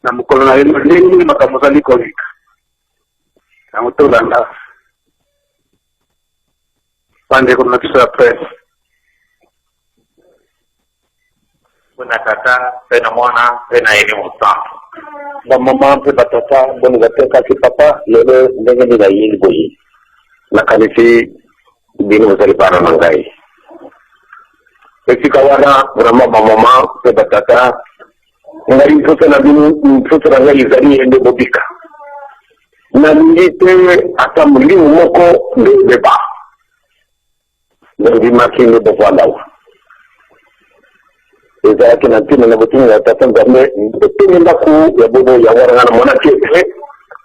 na mkono na hilo nini makamuzali kolika na mutulanda pande kuna kisa press kuna tata pena mwana pena elimu sana ba mama pe batata bonu gateka ki papa lele ndenge ni gayi boyi na kanisi binu zali para mangai esika wana rama mama pe batata ngari mtoto na binu mtoto na ngai zali ende bobika na ngite ata mulimu moko ndeba ndi makini bofalawa eza kina tina na botini ya tata ngame tini ndaku ya bobo ya waranga na mona kete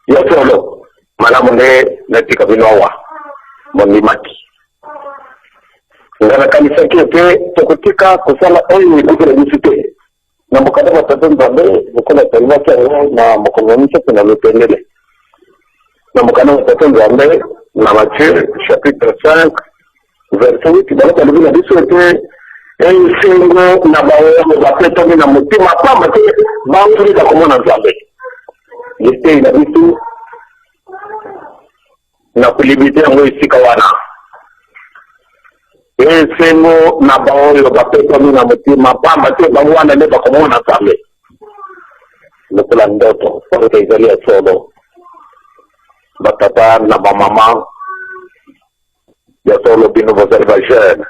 ya solo mala munde na tika binowa mondi maki ngana kanisa kete tokutika kusala oyi kukule nisite na mukada wa tata ngame mukona taiwa kia na mukonomisha kuna mipendele na mukada wa tata ngame na Matthieu chapitre 5 verset 8 balaka lubina bisote sengo na bawo bapeto na mutima pamba te bawo da komona nzambe yete na bitu na kulibite ngo isika wana sengo na bawo bapeto na mutima pamba te bawo wana ne bakomona nzambe nokula ndoto kwa izalia solo batata na mama ya solo bino observation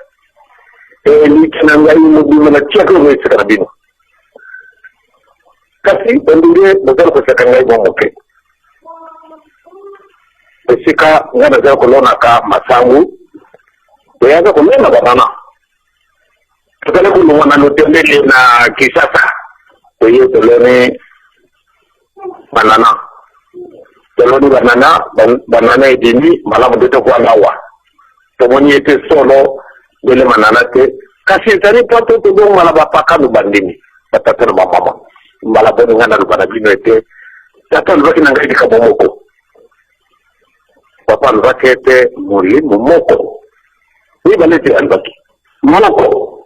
ni kinangai mudima na chako wese kana bino kasi ndunge mudaro ko sakangai bomoke esika ngana za kolona ka masangu yaga kolona babana tukale ko mwana lotendele na kisasa oyo tolone banana banana edini malamu deto kwa lawa tomoni ete solo dele manana te kasi tani pato to do malaba pakanu bandini batata na mama malaba ngana lubana bino ete tata lubaki na ngai kabomoko papa lubaki ete mulimu moko ni balete albaki malako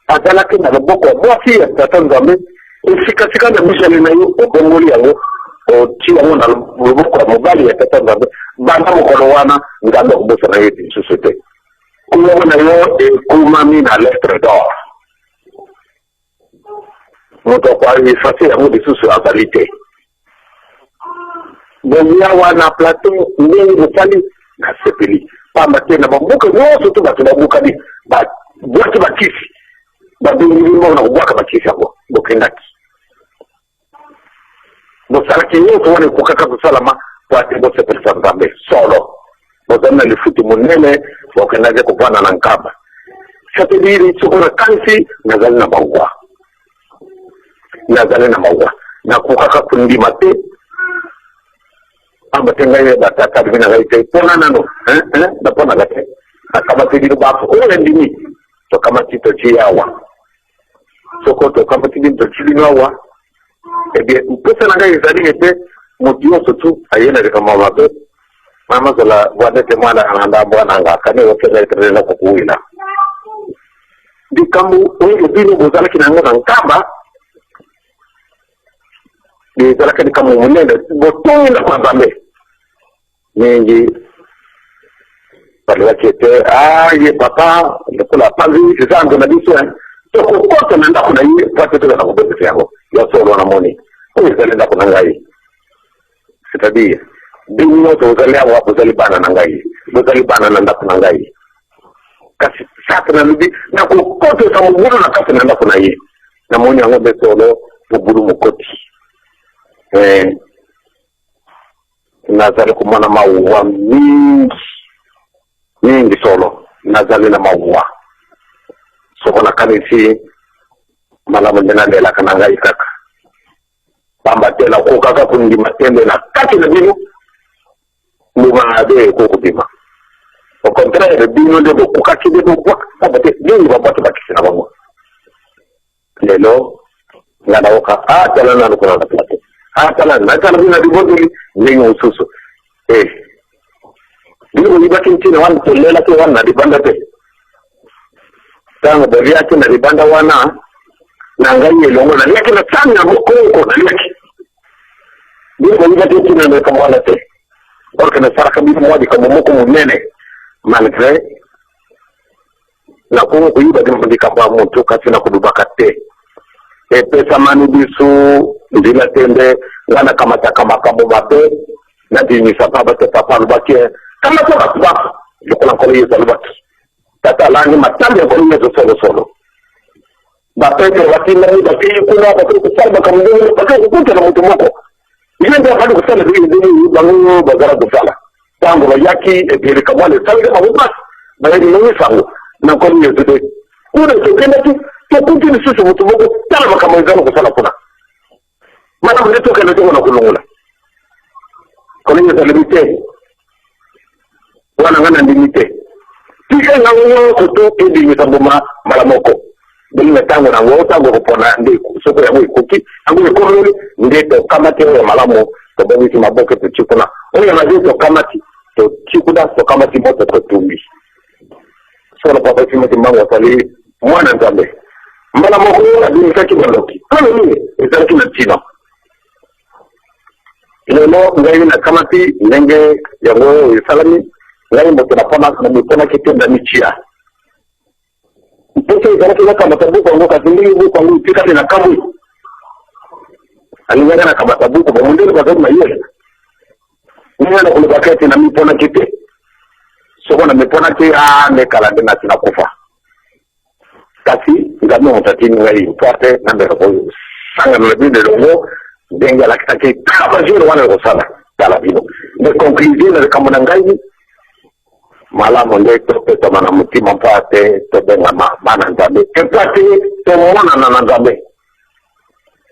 atala kina luboko mwasi ya tata ngame usika na mishale na yo obongoli yango o tiwa mona luboko mobali ya tata ngame banda mokolo wana ngando kubosa na yeti societe kuona yo kumami na lettre d'or moto kwa ifasi ya mudi susu abalite bonya wana plateau nini mfali na sepeli pamba tena mambuka nyoso tu batubabuka ni ba bwati bakisi badungi mbona kubwaka bakisi hapo bokendaki bosaraki nyoso wane kukaka kusalama kwa tebo sepeli sanzambe solo bozana lifuti munene wakenaje kupana na nkaba sapeliri chukuna kansi nazali na maua na kukaka kundi mate amba tengaye batata bina gaite pona nano na pona gate akaba tidiru bafu ole ndini to kama tito chiawa sokoto kama tidiru to chilinawa ebe upesa na gaye zali ete mutio sotu ayena kama mabe mama zala wadete mwana ananda bwana ngakane wakela itrela kukuila dikambu onye bino bozala kinanga nkamba ni zala kani kama munene botonga kwa bambe ningi pale wakete ye papa ndikula panzi zangu na diswa to kokota nenda kuna yeye pate tena kubebe yango ya solo na moni oyo zalenda kuna ngai sitadia dino to zalia wapo zalibana na ngai zalibana na ndaku na ngai kasi sasa na lubi na kukoto sa muguru na kasi na ndaku na yeye na moni ngombe solo muguru mukoti nazali kumana maua mingi solo nazali na maua soko na kanisi malamu ndena lela kana ngai kaka pamba tena kukaka kundi matembe na kati na bino muma de kokubima au contraire bino de kukaki de kwa pamba te bino babatu bakisina bango lelo ngana oka tala na kuna na plate tala na tala bina di boduli nengo ususu bino ibaki nchini wana tolela ke wana di banda te tango bavia kina di banda wana na ngai longo na yake na tanga moko na yake ba yiba te ne ka mo la te porque ne sara ka bi mo di ka mo ko nene malgré na ko yiba de mo di ka ba mo to ka sina ko dubaka te e pesa manu bisu ndila tende ngana kamata kama kabo mabe na dini sababa te papa lubake kama to ba ko ko yesa lubake tata langi matambe ko yeso solo ba pete watina ni ba ki kuna ba ko salba kama ndio ba ko kunta na mtu moko ile ndio hadi kusala ndio bangu bagara kusala tangu yaki e pele kama le salga ba ba ba ni ni sangu na ko yeso de kuna to kenda tu to kunti ni susu mtu moko tala kama ndio kusala kuna mana mleto kana to na kulungula ko ni yeso limite wana ngana limite tika na wo to edi mitamboma mara moko bila tango na wo tango kupona ndi soko ya kuki angu ko lole ndi to kamati ya malamo to bawiti maboke to chikuna oni na ndi to kamati to chikuna to kamati moto to tumbi so na papa chima timbango tali mwana nzambe mbala moko na ndi kaki baloki kama ni ezalaki na tino lelo ngai na kamati nenge yango salami ngai mboto na pona kitenda michia Mpoke izalaki waka matabuko wangu katindiri buku wangu tikati na kamui. Alingana na kamatabuko kwa mundiri kwa sababu na yeye. Nina na kulibaketi na mipona kite. Soko na mipona kite mekala dina sina kufa. Kasi ngami mtatini ngai mpate na mbele kwa sanga na labine longo denga la kitaki kaba jiro wana kusala kala bino. Ne conclusion na kama ngai malamu nde to peta mana mutima mpate to benga mana nzambe kepate to mwana na nzambe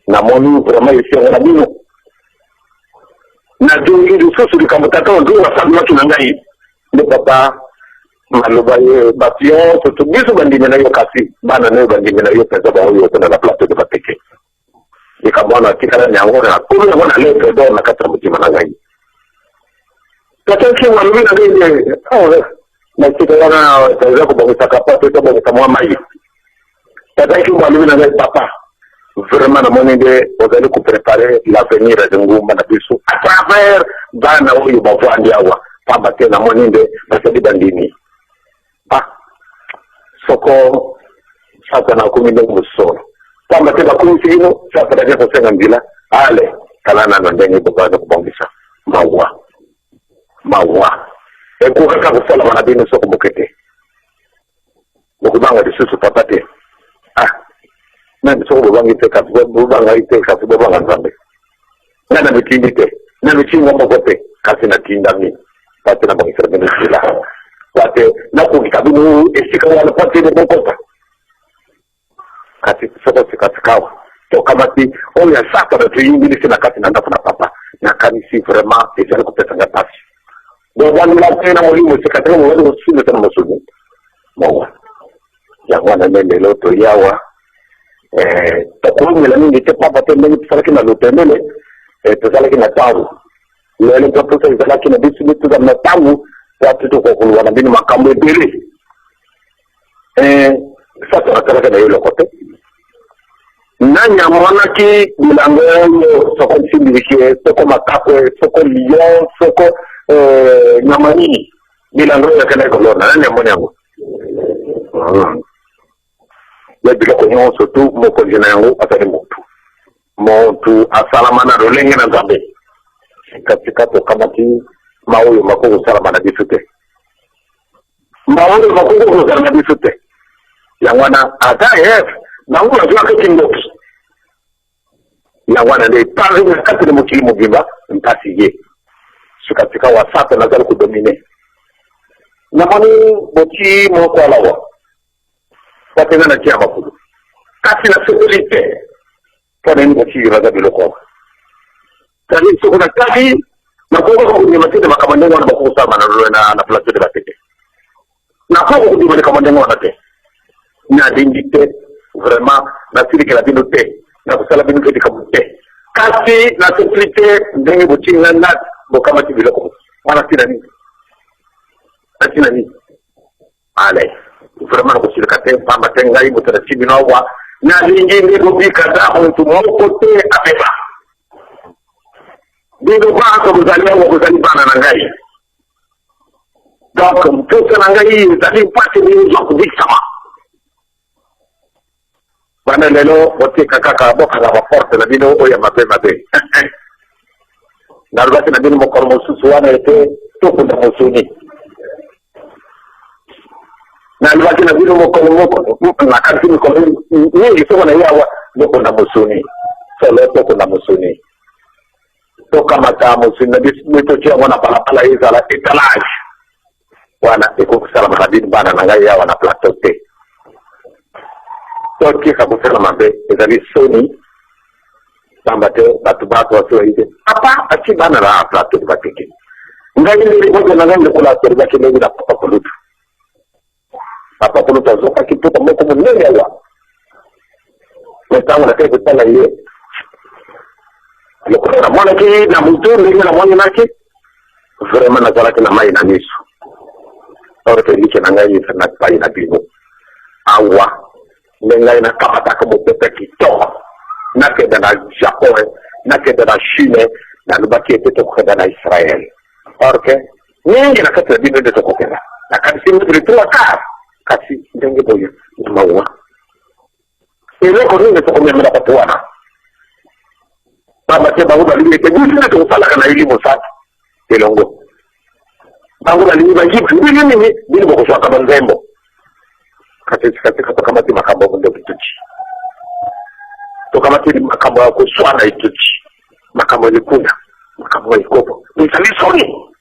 na moni vraiment isi na bino na dungi du susu di kamutata ndu wa sabu maki ngai nde papa maluba ye bapio to biso bandime na yo kasi bana ne bandime na yo pesa ba yo to na plateau de bateke ikamwana tikana nyango na kumi na mwana leo do na katra mutima na ngai Katanki walumina nini na kita wana taweza kubongeza kapata to kama mai. Katanki walumina ngai papa. Vraiment na monende ozali ku préparer l'avenir de ngumba na biso à travers bana oyo bavandi awa pamba tena monende basadi bandini. Soko sasa na kumi ndio msoro. Pamba tena kumi sino sasa ndio kusema ngila ale kalana na ndenge baba kubongeza mawa eko kaka kusala manabini soko bokete mukubanga disusu papate na soko bobangi te kafu bobanga ite kafu bobanga nzambe na mitindite na mitingo mokote kasi na tindami pate na bangi serbe ndila pate na kukabinu esika wala pate ne bokota kasi soko sikatikawa to kamati oya saka na tuyingili sina kasi na ndafu na papa na kanisi vraiment ezali kupesa ngapasi Doban la tena mwalimu sikataka mwalimu usime tena masudu. Mwa. Yangwana nende loto yawa. Takumi la mingi te papa te mengi tsalaki na lotendele. Tsalaki na taru. Lele kapusa tsalaki na bisu tu na tamu watu to kokulu wana bini makambo ebele. Sasa nataka na yule kote. Nanya mwana ki milango soko simbilike soko makakwe soko lion soko nyamani milango ya kana kolona nani amoni yangu ya bila ko nyonso tu moko jina yangu atali mutu asalama na rolenge na zambe katika to kamati maoyo makoko salama na bisute maoyo makoko salama na bisute yangwana ata na nguo ya kati ndoki yangwana de pari na kati mo kilimo bimba mpasi ye katika wasata na zali kudomine na mani boti moko alawa watena na kia makudu kasi na sekurite kane ni boti raga biloko kani soko na kadi na koko kwenye matende makamandengo na makoko sama na plateau de la tete na koko kwenye makamandengo na te na dindite vraiment na siri kila bino te na kusala bino te kabute kasi na sekurite ndenge boti na kama tibiloko wana tina ni ale vraiment ko silkate pamba tengai mutara tibinawa na lingi ni bobika da mtu moko te abeba bino ba ko buzalia wa buzalibana na ngai donc mtoto na ngai zali pati ni zo kubisama bana lelo bote kaka boka na forte na bino oya mapema be na rubati na bino mokoro mususu wana ete toko na musuni na rubati na bino mokoro na kanti mokoro ni soko na yawa toko na musuni solo toko na musuni toka mata musuni na bisu chia wana pala izala etalage wana ikukusala makadini bana na ngai yawa na plateau te toki kakusala mabe ezali soni tambate batubatu wasiwaide apa achi bana la plateau batiki ngai ni moja na ngai kula tori baki leo na papa poluta zoka kitu moko munene yawa mtangu na kile tala ile lokona mwana ki na mtu na mwana nake vraiment na zalaki na mai na nisu orke liche na ngai na pai na bino awa ngai na kamata kama pepe kito na keda na Japon na keda na Chine na lubaki ete keda na Israel orke nyingi na kata bino de tokokela na kasi mtu kasi ndenge boya mawa ile ko nini to kumemela patwana baba te babu bali te gusi to sala kana ili mosati elongo babu bali bajibu nini bili ko shaka banzembo katika kama ti makambo ndo kituchi to kama ti makambo ya kuswana ituchi makambo likuna makambo ikopo ni salisoni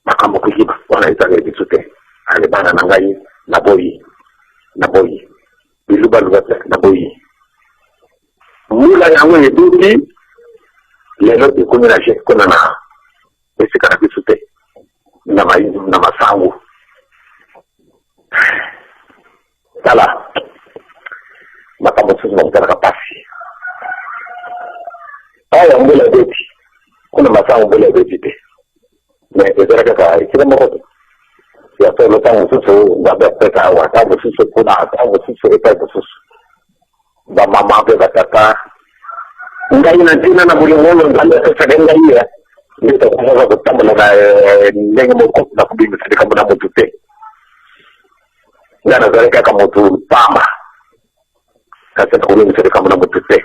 makambo kujiba wana itale bitute ale bana na ngai na boyi biluba lugata na boyi mula yangu yeduti lelo ikumira je kuna na esikana bitute na masangu sala makambo sisi mtaka pasi aya mbele beti kuna masangu mbele beti na ezera kaka kila mmoja ya solo tangu sisi baba peka wa tangu sisi kuna tangu sisi epa sisi ba mama pe batata ngai na jina na bulingono ngale tsadenga hiya ndio kwa sababu na ndenge moko na kubinga sadika mbona mtute ngana zaleka kama mtu pamba kasa kubinga sadika mbona mtute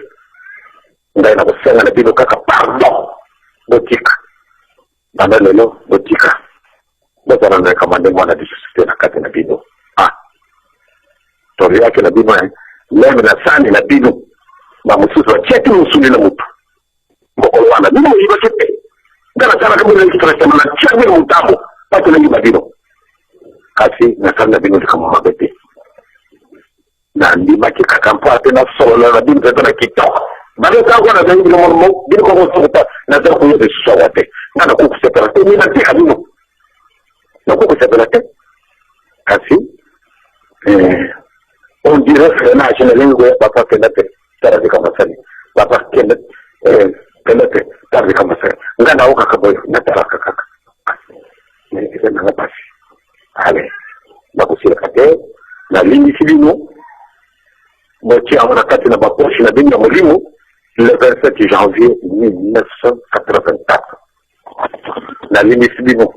ngai na kusenga na bino kaka pardon botika bana lelo botika bata na kama ndemo na disiste na kati na bino tori yake na bino leo na sani na bino ba mususu wa cheti musuni na mtu mbokolo wana bino iba chete ngana sana kama ile kitu nasema na cheti na mtambo pata na iba bino kasi na sana bino kama mabete na ndima kika kampo tena solo na bino tena kitoka bado tangu na zangi bino mo bino kwa kutoka na za kuyo sote ngana kukusepara ni na tika bino na kukusepara kasi on dirait que na généralement papa kenate tarazi kama sani papa kenate tarazi kama sani ngana uka kaboyo na taraka kaka ni kisema na basi ale na kusira kate na lini silino mochi amana kati na baposhi na binga mulimo le 27 janvier 1984 na lini silino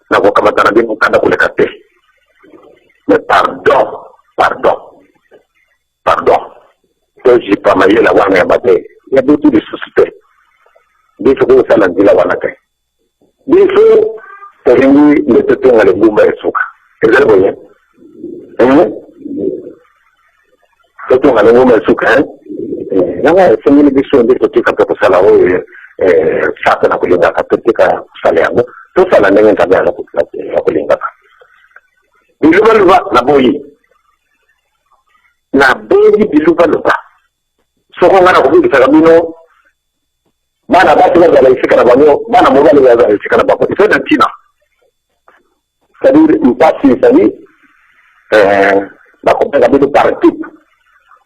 na kwa kama tana binga kanda kule kate mais pardon to ji pa ma yela wana ya bate ya butu di susute biso ko sala ndila wana kai biso terengi le tetenga le bumba esuka ezale boye tetenga le bumba esuka nanga semini biso ndiko tika kwa sala ho sata na kulinga katika sala yangu to sala ndenge ntabya ya kulinga biluba na boyi na boyi biluba soko ngana kubingi sakamino bana batu wazala isika na banyo bana mwali wazala isika na bako ifeda tina sabiri mpasi sabi bakupega bilu parati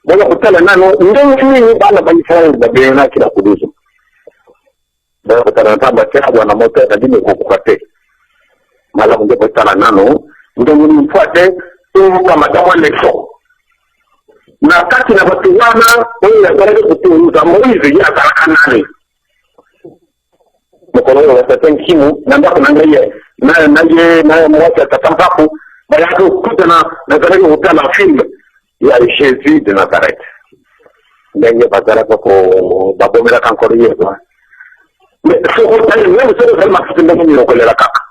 mwana kutala nano ndenge bana banyifanya babena kila kuduzu mwana kutala natamba kera wana moto na dini kukukate mala munge kutala nano ndenge mfuate kama dawa leso na kati na watu wana wewe unataka kutuuza Moizi ya karakanani mokolo wa tatenkimu na ndako na ngaye na mwaka tatambapo bayado kutana na zalaki hotala film ya Jésus de Nazareth ndenge bazala ko babomela kankoro yezo mais so hotala même so zalma kitendanga ni lokolela kaka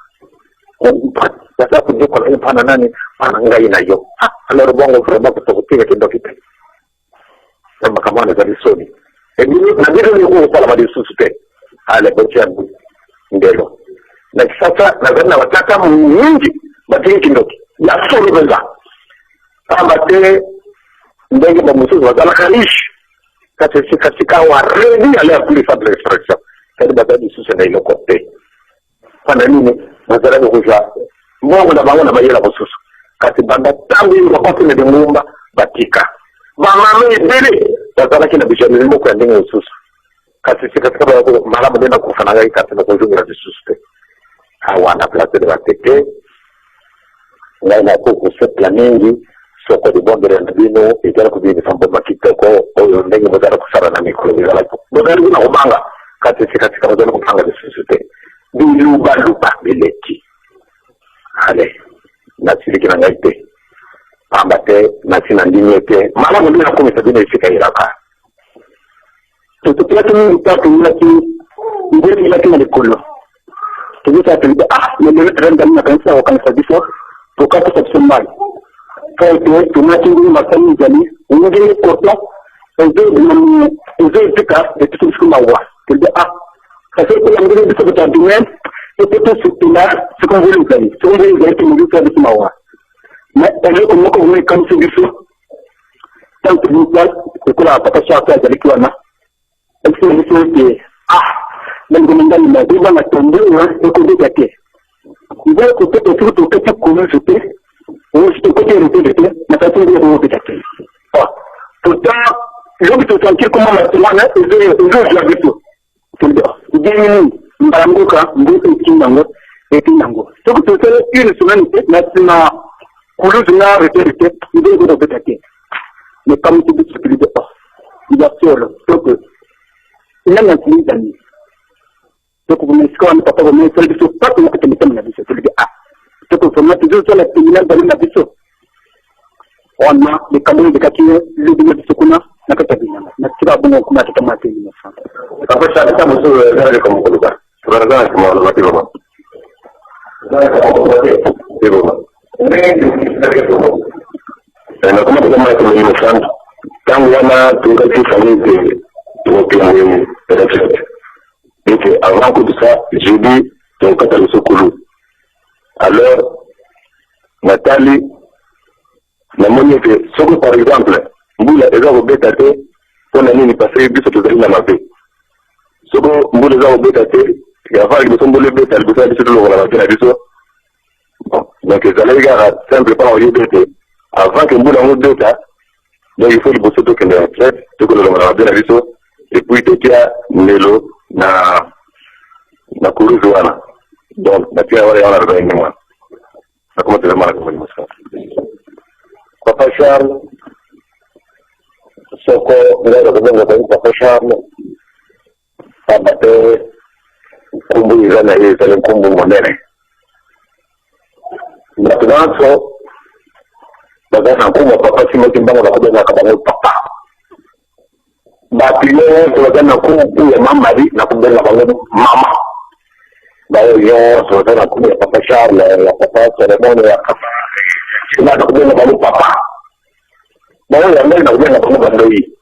sasa kujiko la pana nani pana ngai na yo alors bongo vraiment kutokutika kindokipe kama kama na zalisoni ndio na ndio ni kwa sababu susute ale bochabu ndelo na sasa na wataka mwingi batiki kindoki ya solo beza amate ndenge ba musuzu wazala kanishi katika wa ready ale kulifa de expression kadi bazadi susu na ile kote pana nini mazala kuja mbongo na bango na bayela kususu kati banda tambi ile kote ne ngumba batika mama mbele bazala kina bishani mboko ya ndenge ususu kati katika ba malamu nenda kufana hii kati na kujunga susu hawana place de bateke na kuku sepla mingi soko de bondere na bino itara kubini sambo makitoko oyo ndenge mozala kusara na mikolo bizala bondere na kubanga katika mozala kupanga de societe biluba luba bileti ale nasili kina ngaite ambate nasina ndinyete mala mundu na kumisa bino ifika iraka tutupia tumi tatu ngeti ilaki na likolo tuwita tuliba nile renda na kanisa wakanisa biso tukata sabsumali kaito tunatingu masani jali ngeli kota ezo pika etutushuma wa tuliba kasi kwa ngeli biso butadumen etutu sutuna sikongeli jali sikongeli jali tumulika biso mawa na ele kumoko ngeli kanisa biso tantu biso kula paka shaka jali kiwana ezo biso ndio ndani na diba na tombewa ekubika ke ndio kutoka tu kati kuna zote usiku kote rupite na tatu ndio rupite ke tuta leo tutaanza kama matwana hizo za vitu ndio mbaranguka mbuto kinango tukutotele ile sunani na sina kuluzu na rupite ndio rupite ke ni kama tu bisikiliza ndio sio toko ina ndani donc vous me sconnez pas vous me faites du pas que tu me dis c'est le donc pour moi toujours sur la terminale dans la biso on a les cadeaux de kakine le de bisokuna na katabina na kila bongo kuna tutamate ni mfano kwa sababu kama sio ndio kama kuluka tunataka kama wale watu wa na kama kama kama ni mfano tangu wana tunataka tuokiwe et avant que tout ça, j'ai dit, donc quand elle se coule. Alors, Nathalie, la monnaie que, sauf par exemple, Mboula est au bétaté, on a mis passé, bis au total, la mappé. Sauf que Mboula est au bétaté, et avant, il me semble le bétaté, il me semble que la mappé, la biso. Bon, donc, les allègues, simplement, au lieu de avant que Mboula ait au bétaté, donc il faut le bosser tout qu'il y a fait, tout que le mappé, la biso, et puis, il y a Nelo, na kuruzu wana donc na pia wale wana roho nyuma na kama tena mara kwa msaka Papa Charles soko ndio ndio kwa Papa Charles abate kumbu izana hiyo tele kumbu mwanene na tunaanzo badana kumbu Papa Simon kimbango na kujenga kama papa bapile tunataka kumbu ya mama na kujenga bango mama bao yo tunataka kumbu ya Papa Charles ya Papa ceremony ya Papa tunataka kujenga bango papa bao ya mbele na kujenga bango bandoi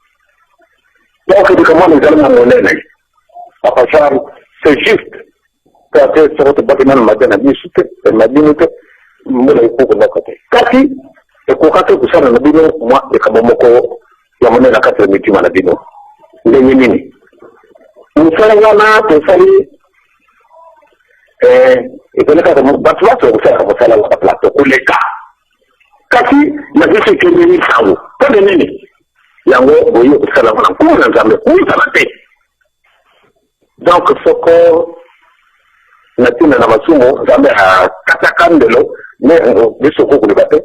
donc kama ni zalama mwanene Papa Charles c'est juste que sur votre bâtiment madana bisute madinite mbele iko kwa kote kati ekokate kusana na bino mwa ekabomoko ya mwanene kati mitima na bino nini nini msala tofali ikoleka kama batwa kusala kwa plateau kuleka kasi na visi kwenye sawu kwa nini yango boyo kusala kwa kuna nzambe kuita te donc soko natina na masumo nzambe katakandelo ne biso kulibate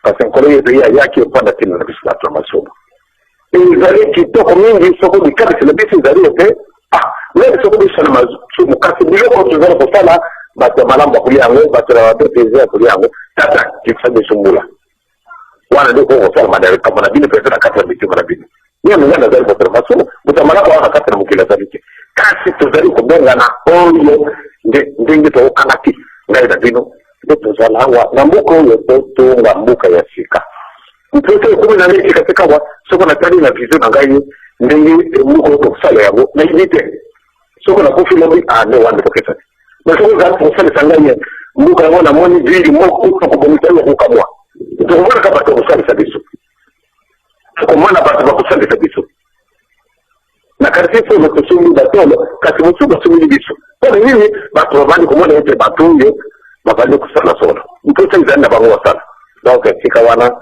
parce que le ya yake upanda tena na biso na masumo izali kitoko mingi soko dikati na biso izali yote na mais ce que ça m'a sur kasi biloko tozala kosala bato malamba kuli yango bato na bato plaisir kuli yango tata kifanye sumbula wana ndio kwa sababu madai kama na bini pesa na kata bitu na bini ni mwenye na zali kwa masomo utamala kwa kata na mukila sabiki kasi tozali kubenga na oyo ndingi to kanati ngaida bino ndio tozala hawa na mbuko yo to ngambuka ya sika mtoto kumi na nne katika wa soko na tani na vizu na ngai ndingi mbuko to kusala yango na ibite soko na kofi lobi ne wande pokesa na soko za kusala sanganya mbuka ngona moni vili moko kwa kubomita yo kwa mwa tukumana kama tukusali sabiso tukumana batu bakusali sabiso na karisisi mkusumi batolo kasi msuba sumili biso kwa nini batu wabani kumona yote batu yo mabali kusala solo mtusa izanda banguwa sana donc sika wana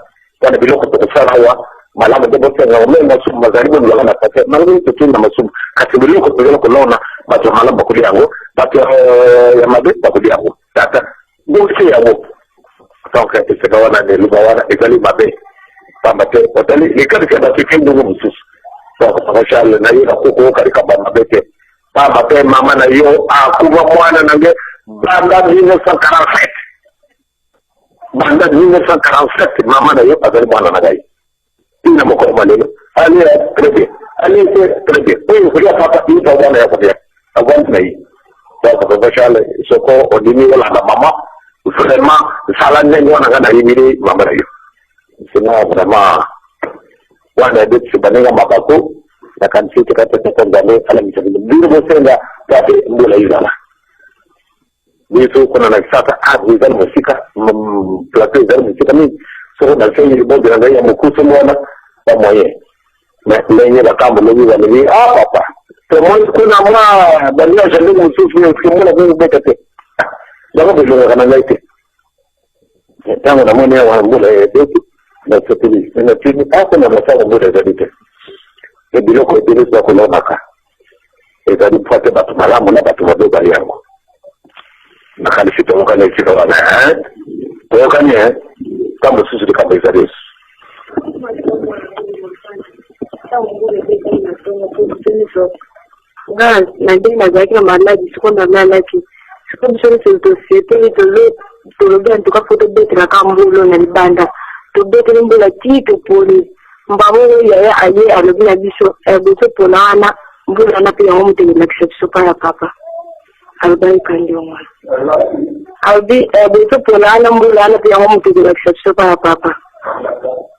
biloko tukusala wa malama debote nga umenga sumu mazaribu ni wakana pate malama tutu na masumu kasi biloko tukusala kulona batu malama bakuli yango batu ya mabe bakuli yango tata busi yango donc c'est quand on a des lubawana ezali mabe pambate otali likali kwa tikindu ngususu donc mashal na yo akoko kali kamba mabete pambate mama na yo akuba mwana nange banda 1947 mama na yo azali mwana na gai ina moko malelo ali très bien oyo kulia papa ni bwana ya kwa agwan na yi donc mashal soko odini wala na mama vraiment sala ndengo wana kana yimiri mama yo sina vraiment wana de tsibanenga mabako na kanisi kata Tanzania ala mitsabili ndio mosenga tabe mbula yizala niso kuna na sasa azizana musika plateau za musika ni so na sengi libondo na ya mukuso mwana kwa moye na lenye la kambo lenye wa ni papa to mo kuna mwa bania jende musufu ni kimona kwa betete Jangan belum akan naik. Jangan nama ni orang mulai itu dan seperti ini apa nama saya mulai jadi itu. Bila kau jenis aku nak nak, itu di foto batu malam mana batu batu bayar. Nak di situ bukan di situ ada, bukannya kamu susu di kampung serius. Gan, nanti nak jadi mana di sekolah mana lagi. Sekolah sekolah itu tu gan tu kan foto betul nak ambil na banda. Tu betul ni boleh tipu poli. Mbamu ya aye alibina biso biso polana mbula na pia mtu ni super ya papa. Albai kandio mwana. Albi biso polana mbula na pia mtu ni super ya papa.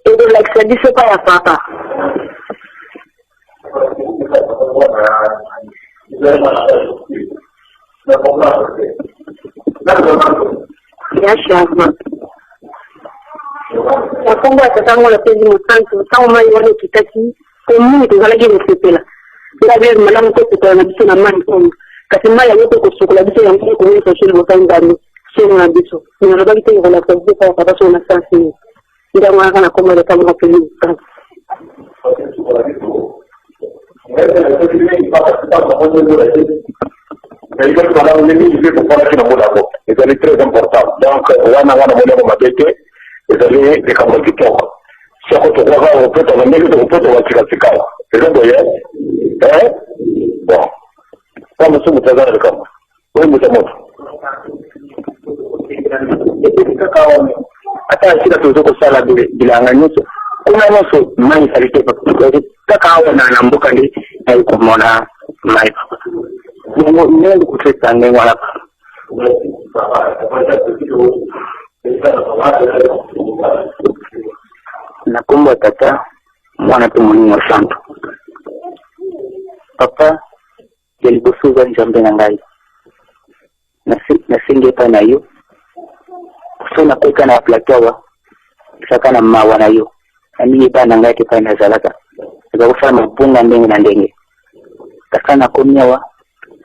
Itu like super ya papa. Ya shamba. Nakumba tatango la pezi mutanto tawo mai wale kitaki ko mu to kala gine sepela la be malam ko to na biso na man ko kasi mala yote ko sukula biso ya mko ko so shiri mutangani sio na biso ni na bagite ko la ko biso ka baso na sasi nda mwa kana ko mala kama ko ni ka mais il faut que on les mise pour faire une bonne avant et c'est très important donc wana mwana mabete ezali likambo kitoko soko tokwaka opeto na ndenge tokopeto watikatikawa eza boye bon kama sumu tazana likambo oyo muta moto ata shida tuzo kosala bilanga nyuso kuna nyuso mai salite kakawa na nambuka ndi ai kumona mai ndio kuteta ngengo hapa nakumba tata mwana tu mwini wa santo papa yalibusuza njambe na ngai nasinge pa na yo kusona kweka na platowa saka na mawa na yo nani pa na ngai kipa na zalaka ika kufanya mapunga ndenge na ndenge takana komnyawa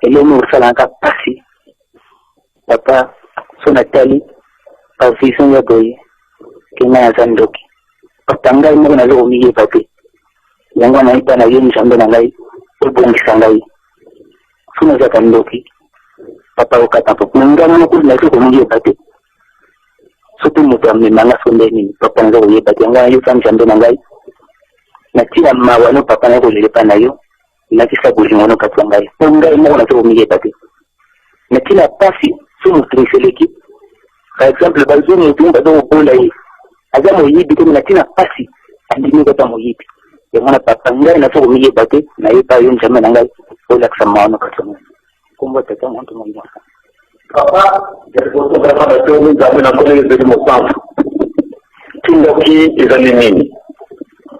elome usala nka pasi papa sona tali pa vision ya boy kinga ya zandoki patanga mo na lo miye papi yango na ipa na yeni jambe na ngai ubongisa ngai sona za kandoki papa ukata papa ngana na kuna ko miye papi sote mutu amemanga sonde ni papa ngo ye papi yango na yo jambe na ngai na tia mawano papa na ko lepa na yo na kisa bujimono katwangai pongai mo na to miye pati na kila pasi sumu triseleki par exemple bazo mutumba do bola yi azamo yibi ko na kila pasi andimi ko tamo yibi yamana patanga na to miye pati na ipa yon chama ngai bola ksamano katwangai kumba tata mtu mmoja papa ndio kwa sababu ndio na kule ndio msafu kinda ki izali nini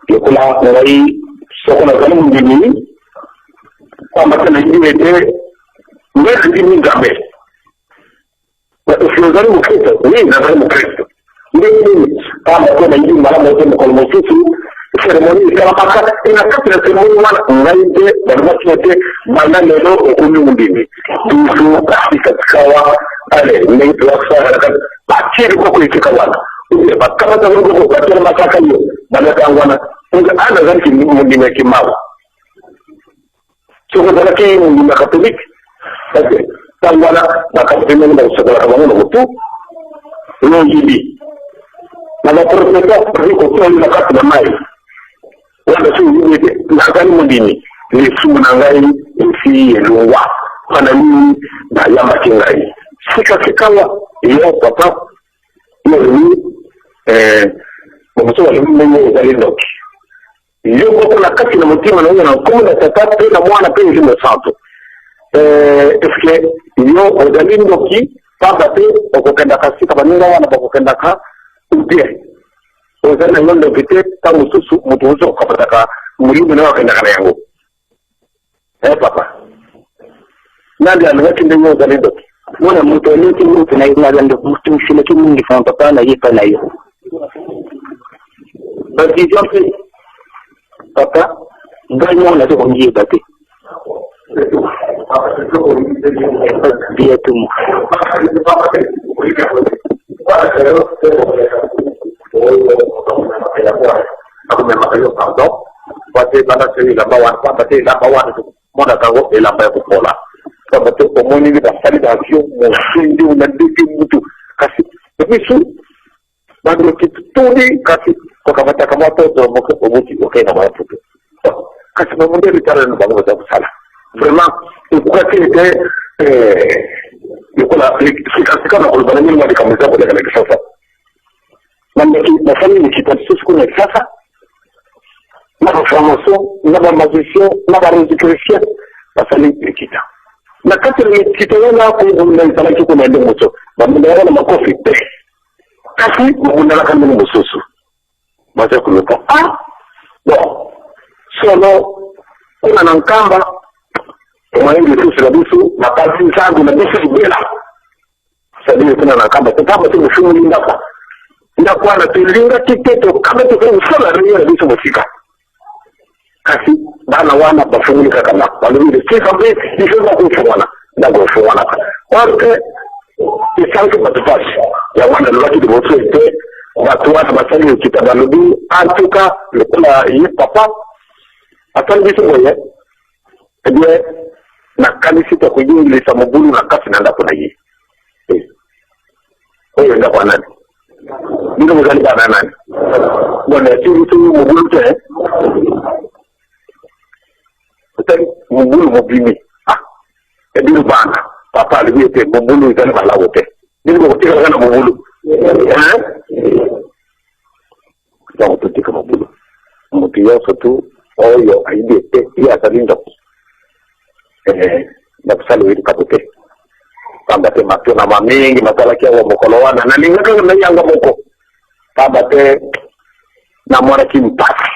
yokula ngai sokona kanu ndini kwamba tena hivi ndio ndio ngambe na usiozali mkristo ni nazali mkristo ndio kama kuna hivi mara moja mkono mfupi ceremony kama paka inakata ceremony wana ngaide barabara banda lelo ukumi mundini tufu katika ale ni wasara bakiri kwa kuitika wana bakama za mungu kwa tena makaka hiyo banda kangwana unga ana zaki mundini kimao sio kwa kile mundini katoliki basi kangwana bakapenda na usakara kama mtu ndio hivi na profesa kwa hiyo nakata na mai wanda su yi na gani mundini ni su na ngai fi yeluwa kana ni da ya makingai sikawa iyo papa ni mtu wale mwenye zalindo iyo kwa kati na mtima na kuma na tata na mwana pe ni msato eske iyo zalindo ki baba te okokenda kasika baninga wana bakokenda ka udie ozana ngondo bite tamu susu mutuzo kapataka mulimu na wakenda kana yangu papa nandi anawaki ndio zalindo mwana mtu aliyeti mtu na ina ndo mtu mshile kimungi kwa papa na yepa na hiyo basi jampi papa nganyo na to ngie bati dia tumu aku memang ayo kau pasti pada sini lawan pasti lawan mana kau dalam bayar pola sebab tu komuni ni dah sekali dah siu mungkin nanti itu kasih tapi su baru kita tu ni kasih kau kata kamu tu mungkin omuti okey nama tu kasih memang bicara dengan bangsa tak salah vraiment bukan kita yuko la sikasika na kulibana nyingi hadi kama zako dakika kisasa nambaki nafanya nikitasusu kuna kisasa na formation na magician na restitution basali kita na kati ni kitana kwa na salaki kuna ndio mto bamenda na makofi kasi mbona kama ni msusu baada kuloka bon solo kuna nankamba kwa hiyo tu sababu na kazi zangu na bisu bila sababu kuna nankamba kama tu mfumo ndapa ndakuwa na tulinga tiketo kama tukisema ndio bisu mfika kasi bana wana bafungika kama wale kisa mbili nisema kufuana na kufuana kwa isanke batafasi ya wana lwaki divote watu wana basali kitabaludi antuka lekula yi papa atandi ngoye ndiye na kanisa kwa kujingilisa mabulu na kasi nanda kuna hii wewe ndio kwa nani ndio mzali bana nani bwana tu mabulu te mubulu mubimi ndio bana papa aliwete mubulu izali balawote ndio kutika kana mubulu ndio kutika mubulu mupia sotu oyo aidete ya salindo na kusalo hili kapote kamba te matuna mamingi masala kia wa mokolowana na lingaka na yanga moko kamba te na mwana kimpasi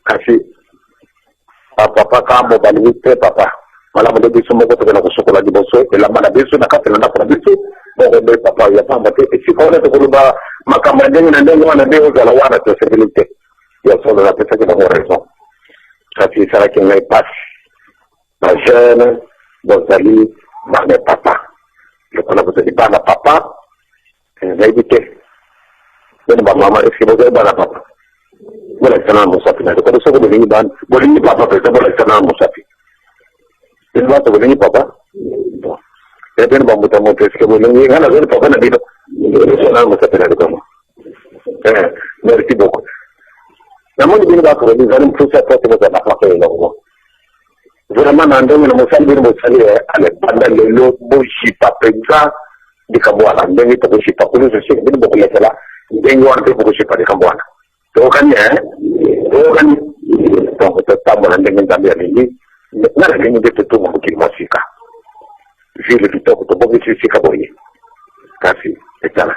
kasi papa kamo baliwite papa mala mo biso mo ko na kusukola di boso ela mala biso na kapela na kwa biso mo papa ya pamba te sikona to kuba makamajeni na ndio wana ndio za wana to stabilite ya solo la pesa que no raison kasi sara que ngai pas ma jeune bozali ma papa le kona bozali bana papa ngaibite ndio ba mama eski bozali bana papa wala sana musafi na kwa sababu ni ban bolini papa pesa wala sana musafi ndio watu bolini papa ndio ba mutamoto eski bolini ngana ndio papa na ndio sana musafi na kama merci beaucoup namoni bino ba ko ni zali mfusa pote ba na papa ilo vraiment na ndenge na mosali ale banda lelo boshi papenza dikabwana ndenge to boshi pakulu je sais ndenge bokulekela ndenge wana te boshi pa dikabwana to kani donc to tambo na ndenge ndambi ali na ndenge de to mo kimasika vile vitoko to boshi sika boye kasi etala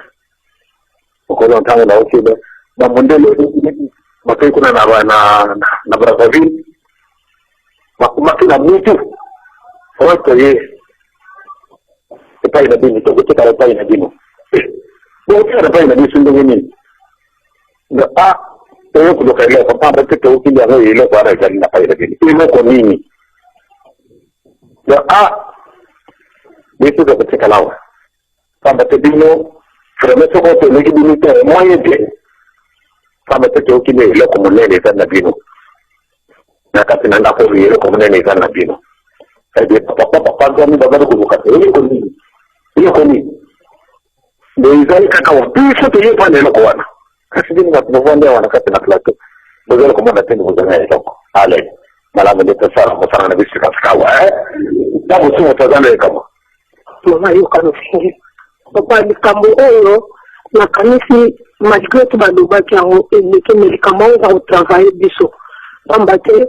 okolo ntango na okebe na mondele makai kuna na Brazzaville makina mutu oto ye epai na bini to kutika epai na bino boka epai na bisu ndenge nini na to kulokalia papa bote to kile ngo ile kwa ra jali na pai na bini imo ko nini na bisu to kutika lawa pamba te bino fremeso ko to legi bini to moyen de pamba te to kile ile ko monene na bino na kati na ndako ile ko monene na bino ebe papa ngani babado kuvuka ile ko nini ndio izali kaka wa pisa to yepa neno kwa wana kasi dini watu wonde wana kati na plateau bozelo ko manda tendo bozana ile ale malama de tsara mo sana na bisi kaskawa dabu tu mtazame kama mama hiyo kama fingi papa ni kambo oyo na kanisi majigretu badobaki yango eleke medicament au travailler biso pambate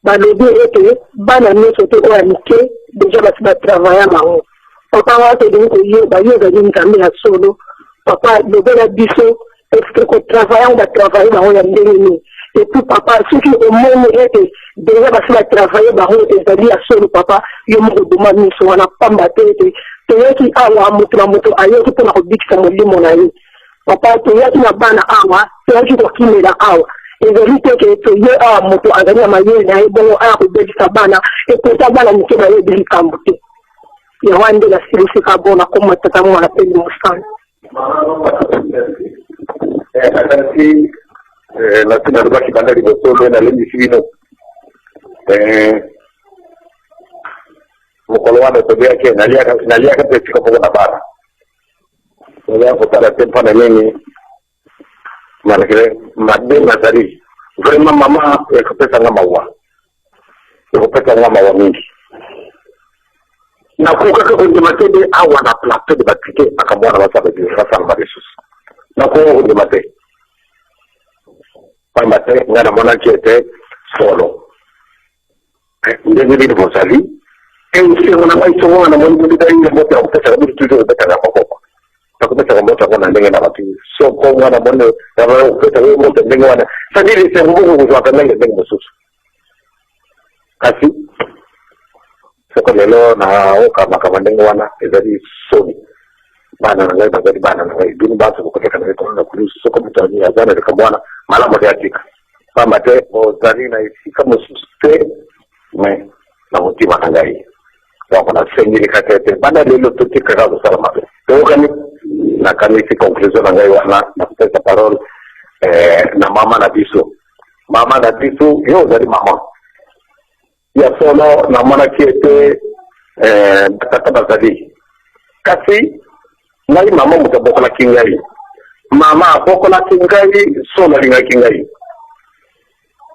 balobi ete bana nyonso te oyo mike deja basi batravailla bango papa watedingi koyeba yozali nzambe ya solo papa lobela biso eske kotravaille yango batravaille bango ya ndenge nini epuis papa soki omoni ete deja basi batravaille bango ezali ya solo papa yo moko doma miso wana pamba te ete toyoki awa moto na moto ayoki mpona kobikisa molimo na ye papa toyoki na bana awa toyoki kokimela awa ezali te ke toye awa moto azali na mayele na ye bongo aya kobebisa bana epota bana mike bayebi likambo te yango nde nasilisika bona koma tata mwana peli mosana asante nasina lobaki banda liboso lwe nalembisi bino mokolo wana tobeaki naliaka mpe esika moko na bana oya kotala te mpona nini malgré mabe nazali vraiment mama ekopesanga mawa mingi nakokaka kondima te de awa na plateau de batike makambo wana basalama lisusu nakoka kondima te pamba te nga namonaki ete solo ndenge bini bozali eusengo na ngai songo na moni bodidaiile moto ya kopesaka bidi toujours obetaka makoko nakopesaka moto yango na ndenge na batu soko mwana mone kopesa moto ndenge wana sadili esengo moko kozwaka ndenge mosusu kasi soko lelo na okamaka ndenge wana ezali soni bana na ngai bazali bana na ngai bino baso kokoteka na ngai na kulusu soko mutani azana likambo wana malamu ya tika pamba te ozali na esika mosusu te me na motima na ngai donc na sengeli katete bana lelo totikaka kosala mabe tokani na kanisi conclusion na ngai wana na kupesa parole na mama na biso yo ozali mama ya solo na mwana kiete tata bazali kasi ngai mama mutabokola kingai mama abokola kingai solo linga kingai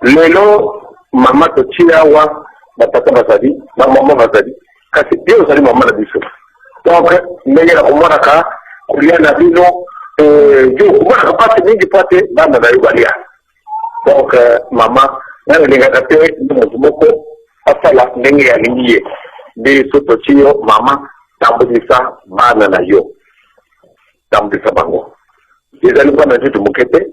lelo mama totia wa batata bazali na mama bazali kasi yo ozali mama na biso donc ndenge na komona ka kulia na bino jo komona ka pate mingi pate bana na yubalia donc mama na linga te moto moko asala ndenge ya lingie de soto chiyo mama tambulisa bana na yo tambulisa bango ezali pana jitu mukete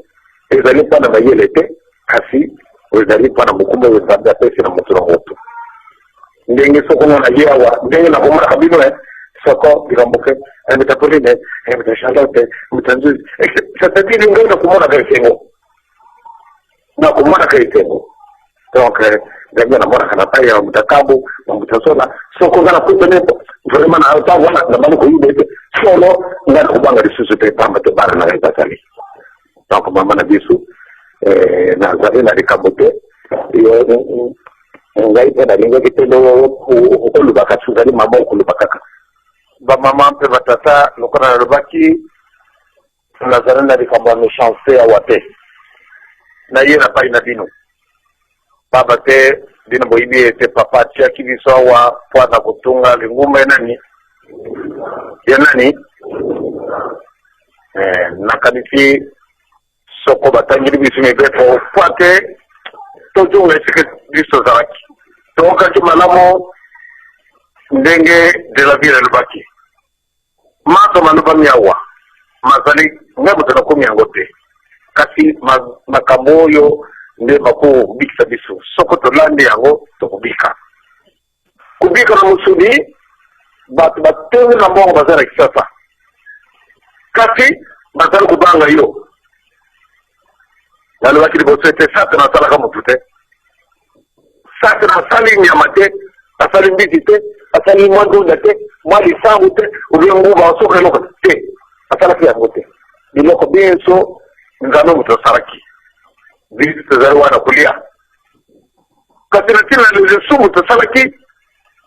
ezali pana mayele te kasi ezali pana mukumba wezanda pesi na mutu na mutu ndenge soko na yewa ndenge na bomara kabino soko bigambuke mitapoline mitashalote mitanzuzi satadili ngona kumona kaisengo na kumona kaisengo donc ndio na mwana kana paya mtakabu na mtasola soko ngana kutonepo vraiment na auta wana na bali ko yube solo ngana kubanga lisusu te pamba te bara na ngai donc mama na bisu na zali na likabote yo ngai pena linga kitendo ukolubaka suzali mama ukolubaka ba mama mpe batata lokona lobaki na zali na likamba ni chance ya wate na yena pa ina bino baba te dina boibi ete papa tia kibiso wa pwana kutunga lingume nani ya nani nakanisi soko batangiri bisime befo pwate tojunga isike biso zawaki toka chumalamo ndenge de la ville lubaki maso manuba miawa mazali ngabo tana kumi yangote kasi makamoyo nde bako bikisa biso soko to lande yango to kubika na musudi batu batenge na mbongo bazara kisasa kasi bazara kubanga yo nalo bakiri bosete sate na sala kama tute sate na sali nyamate asali mbitite asali mwando date mwali sangu te uliengu ba soka loko te asala kia ngote biloko benso ngano mutosaraki bisi tazari wana kulia kasi na tina lizesu mutosaraki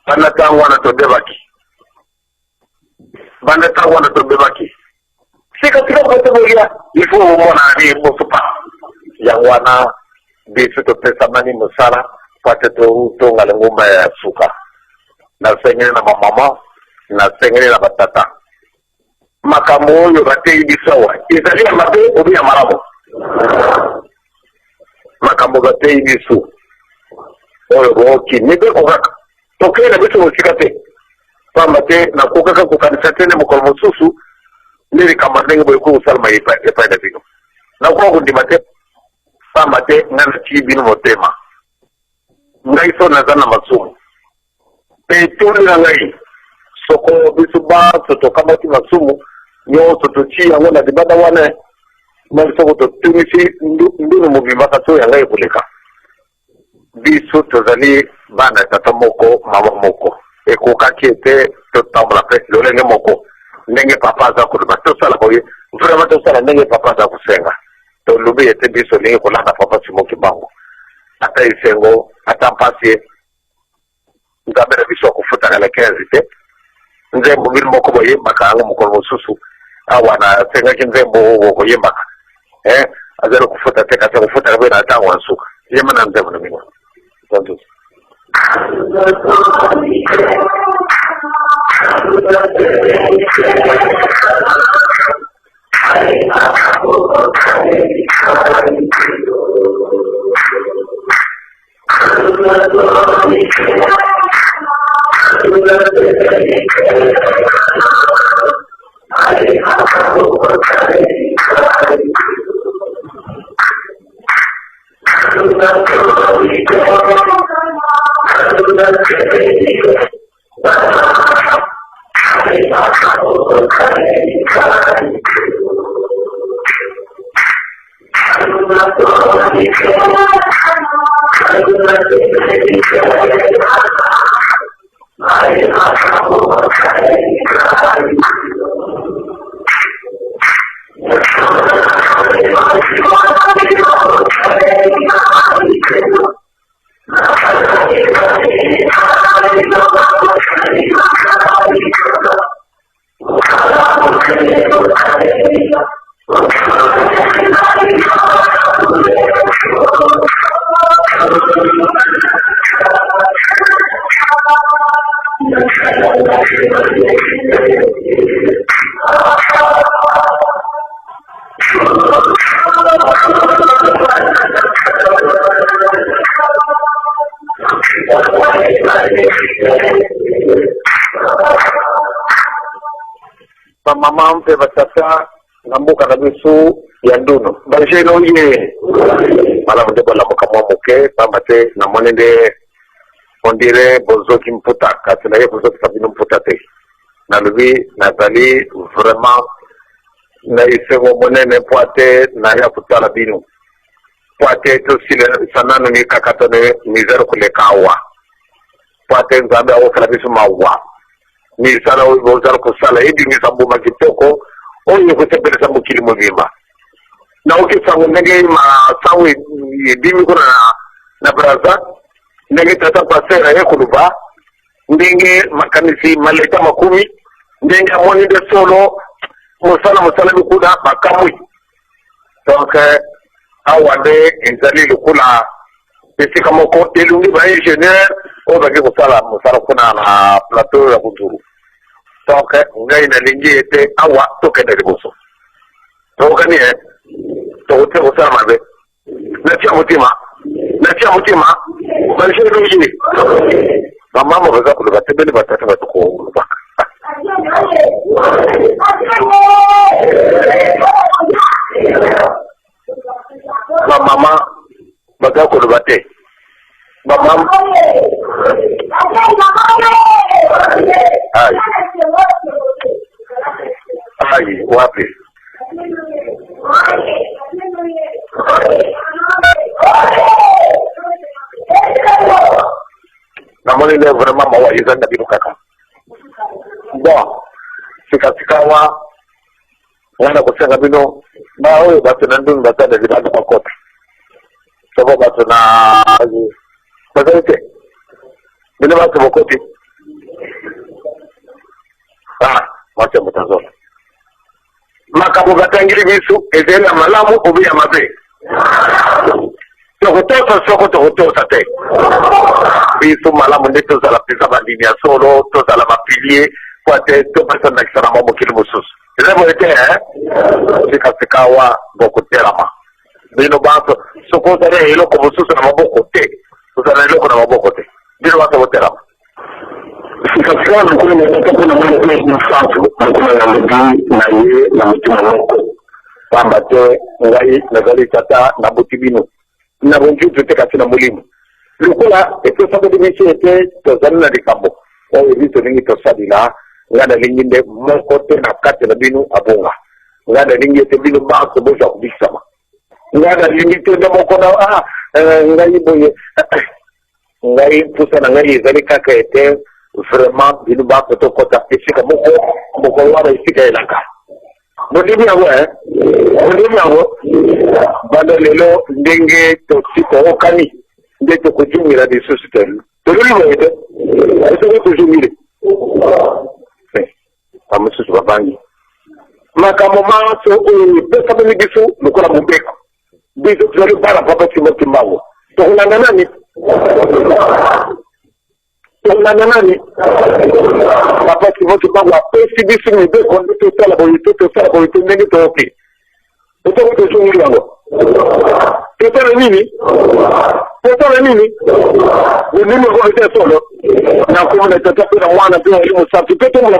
bandatangu wana tobebaki sika tika mkategoria ifu umona ni musupa ya wana bisi topesa mani musala pate to ngale ngumba ya suka na sengene na mama na sengene na batata makambo yo batei bisawa izali amate obi amarabo makambo batei bisu oyo boki nebe okaka tokela bisu osikate pamate na kokaka kukanisa tene mukolo susu niri kamandenge boy ko salma epa da bino na ko ndi mate pamate ngana chibino motema ngai so na zana masumu petuli na ngai soko bisuba soto kamati masumu nyo soto chi yango na dibada wana mali soko to tumisi ndino mubimba kaso ya ngai kuleka biso tozali bana tata moko mama moko ekoka kiete to tambla pe lolenge moko ndenge papa za kuliba to sala boye vraiment to sala ndenge papa za kusenga to lubi ete biso ndenge kulanda papa simoki bango ata isengo ata mpasie ngabere biso kufuta kala kenzite nzembo bili moko boye makanga mukolo susu awana senga kinzembo wo yembaka azero kufuta teka te kufuta kabena tangu ansuka yema na nzembo na mingo tonto mama mpe batata nambuka na bisu ya nduno bajeno ye mala mde bola mokamo moke pambate na monende on dirait bozoki mputa katela ye bozoki sabino mputa te na lubi na zali vraiment na isengo monene poate na ya putala binu poate to sile sanano ni kakatone mizero kulekawa poate nzambe awo kala bisu mawa ni sala o zaro ko sala edi ni sambu makitoko o ni ko sepele sambu kilimo vimba na ukisangu nenge ma sawi dimi kuna na braza nenge tata pasera yekuluba ndenge makanisi maleta makumi ndenge amoni de solo musala bikuda bakamwi donc awande enzali lukula esika moko elungi ba ingénieur oyo baki kosala mosala kuna na plateau ya Buturu. Donc ngai nalingi ete awa tokende liboso tokani tokote kosala mabe natia mutima balisheri lungi bamama baza koloba te bene batata batukoloba bamama baza koloba te bamama ai wapi namoni le vraiment mawa izanda bino kaka bon sikawa wana kusenga bino ba oyo bato na ndungu batanda libanda kwa kota sabo bato na bazalite bino bato bokoti wacha mutazola makabo batangiri bisu ezela malamu obi ya mabe tokotosa te bisu malamu nde tozala pesa bandini ya solo tozala mapilier po te topesa nakisa na mokili mosusu ezebo ete sikasikawa bokotelama bino baso soki ozala eloko mosusu na maboko te ozala eloko na maboko te bino baso botelama sikasikawa nakuna natako na mwana mfatu nakuna na mudi na ye na mutima moko pamba te ngai nazali tata na buti bino na bonjutu te kasi na mulimu lukola etosabeli biso ete tozali na likambo oyo biso ningi tosalila nga nalingi nde moko te na kati na bino abonga nga nalingi ete bino baso bozwa kubisama nga nalingi te nde moko na ngai boye ngai mpusa na ngai ezali kaka ete vraiment bino baso tokota esika moko wana esika elaka Modimi yango banda lelo ndenge tosiko okani nde tokujumira lisusu tenu toluli boyete esoko tujumire amususu babangi makambo maso oyo pesa bini biso lokola mobeko biso tuzali bana papa Timothy Mbango tokulanda nani papa Timothy Mbango apesi biso mobeko nde tosala boyete ndenge tooki otoko tozungili yango tosala nini ndimi okovete solo nakomona tata mpe na mwana mpe wali mosatu mpe tomola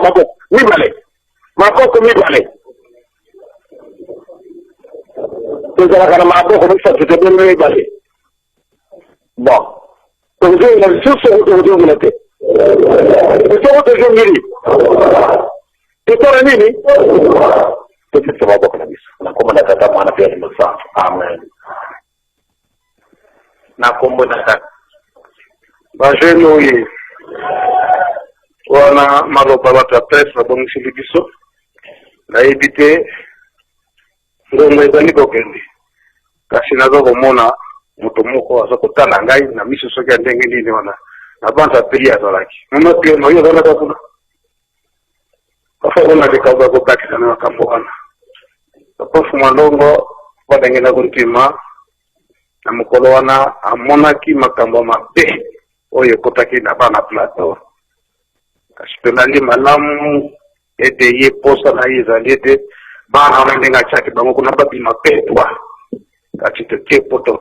makoko mibale tozalaka na maboko misatu te bino mibale bon tozongila lisusu tozongila te otoko tozongili tosala nini tokisa maboko na biso nakomona tata mwana mpe wali mosatu amen nakombo na tata bajeni oyo wana maloba bato ya presse babongiseli biso nayebi te ngongo ezali kokende kasi naza komona moto moko aza kotala ngai na miso soki ya ndenge nini wana na banza peli azalaki mama pieno oyo azalaka kuna kafakona likauka kotakisa na makambo wana kapofu mwandongo badenge na kontima na mokolo wana amonaki makambo mabe oyo kotaki na bana plateau kasi tonali malamu ete ye posa na ye ezali ete bana wana ndenge atiaki bango kuna babima petwa kasi totie poto